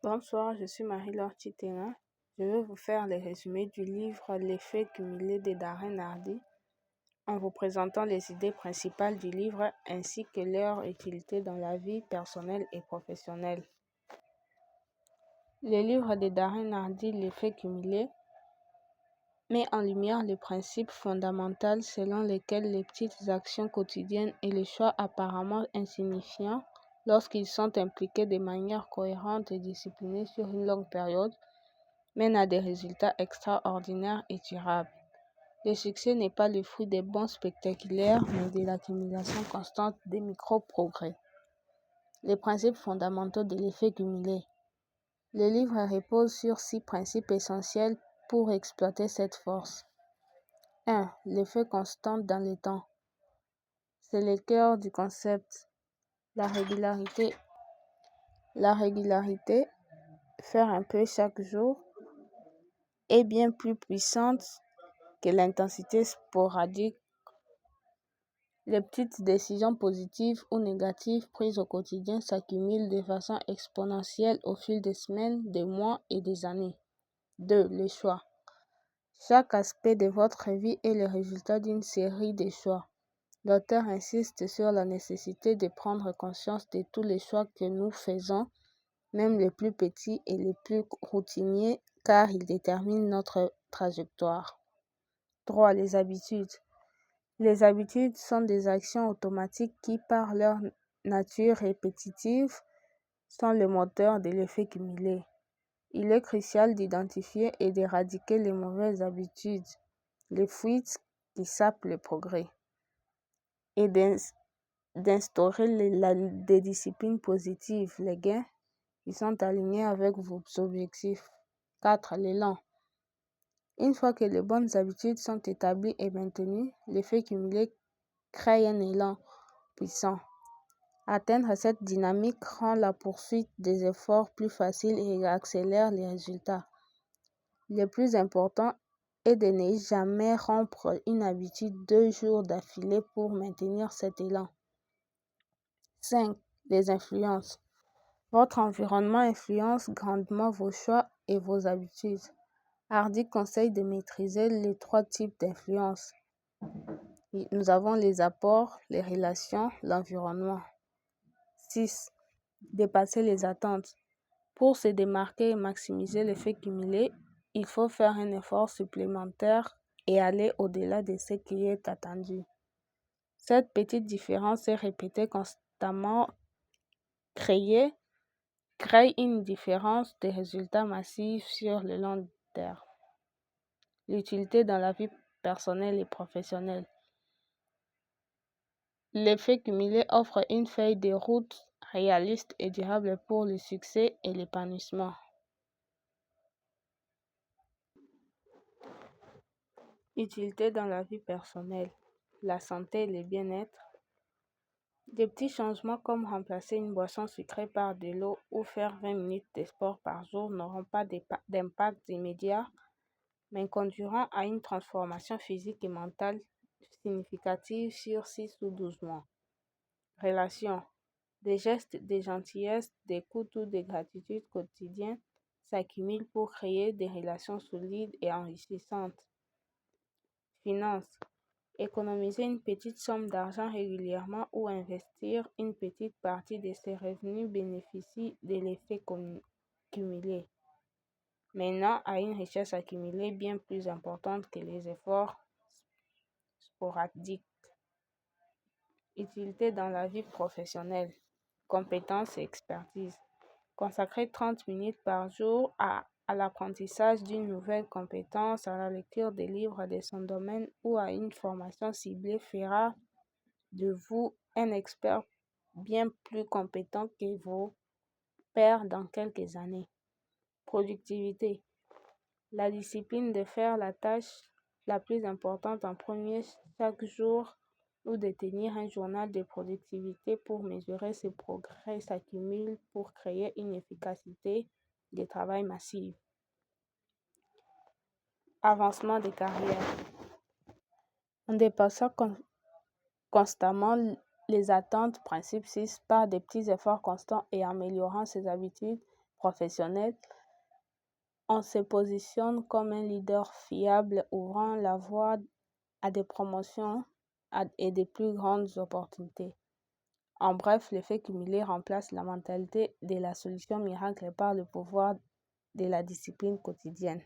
Bonsoir, je suis Marie-Laure Chitena. Je vais vous faire le résumé du livre L'effet cumulé de Darren Hardy en vous présentant les idées principales du livre ainsi que leur utilité dans la vie personnelle et professionnelle. Le livre de Darren Hardy L'effet cumulé met en lumière le principe fondamental selon lequel les petites actions quotidiennes et les choix apparemment insignifiants, lorsqu'ils sont impliqués de manière cohérente et disciplinée sur une longue période, mènent à des résultats extraordinaires et durables. Le succès n'est pas le fruit des bons spectaculaires, mais de l'accumulation constante des micro-progrès. Les principes fondamentaux de l'effet cumulé. Le livre repose sur 6 principes essentiels pour exploiter cette force. 1. L'effet constant dans le temps. C'est le cœur du concept. La régularité. La régularité, faire un peu chaque jour, est bien plus puissante que l'intensité sporadique. Les petites décisions positives ou négatives prises au quotidien s'accumulent de façon exponentielle au fil des semaines, des mois et des années. 2. Les choix. Chaque aspect de votre vie est le résultat d'une série de choix. L'auteur insiste sur la nécessité de prendre conscience de tous les choix que nous faisons, même les plus petits et les plus routiniers, car ils déterminent notre trajectoire. 3. Les habitudes. Les habitudes sont des actions automatiques qui, par leur nature répétitive, sont le moteur de l'effet cumulé. Il est crucial d'identifier et d'éradiquer les mauvaises habitudes, les fuites qui sapent le progrès, et d'instaurer des disciplines positives, les gains qui sont alignés avec vos objectifs. 4. L'élan. Une fois que les bonnes habitudes sont établies et maintenues, l'effet cumulé crée un élan puissant. Atteindre cette dynamique rend la poursuite des efforts plus facile et accélère les résultats. Le plus important est de ne jamais rompre une habitude 2 jours d'affilée pour maintenir cet élan. 5. Les influences. Votre environnement influence grandement vos choix et vos habitudes. Hardy conseille de maîtriser les 3 types d'influences. Nous avons les apports, les relations, l'environnement. 6. Dépasser les attentes. Pour se démarquer et maximiser l'effet cumulé, il faut faire un effort supplémentaire et aller au-delà de ce qui est attendu. Cette petite différence est répétée constamment crée une différence de résultats massifs sur le long terme. L'utilité dans la vie personnelle et professionnelle. L'effet cumulé offre une feuille de route réaliste et durable pour le succès et l'épanouissement. Utilité dans la vie personnelle, la santé et le bien-être. Des petits changements comme remplacer une boisson sucrée par de l'eau ou faire 20 minutes de sport par jour n'auront pas d'impact immédiat, mais conduiront à une transformation physique et mentale significative sur 6 ou 12 mois. Relations. Des gestes de gentillesse, d'écoute ou de gratitude quotidiens s'accumulent pour créer des relations solides et enrichissantes. Finances. Économiser une petite somme d'argent régulièrement ou investir une petite partie de ses revenus bénéficie de l'effet cumulé, menant à une richesse accumulée bien plus importante que les efforts sporadiques. Utilité dans la vie professionnelle, compétences et expertise. Consacrer 30 minutes par jour à l'apprentissage d'une nouvelle compétence, à la lecture des livres de son domaine ou à une formation ciblée fera de vous un expert bien plus compétent que vos pairs dans quelques années. Productivité. La discipline de faire la tâche la plus importante en premier chaque jour ou de tenir un journal de productivité pour mesurer ses progrès s'accumule pour créer une efficacité de travail massive. Avancement de carrière. En dépassant constamment les attentes, principe 6, par des petits efforts constants et améliorant ses habitudes, professionnel, on se positionne comme un leader fiable ouvrant la voie à des promotions et des plus grandes opportunités. En bref, l'effet cumulé remplace la mentalité de la solution miracle par le pouvoir de la discipline quotidienne.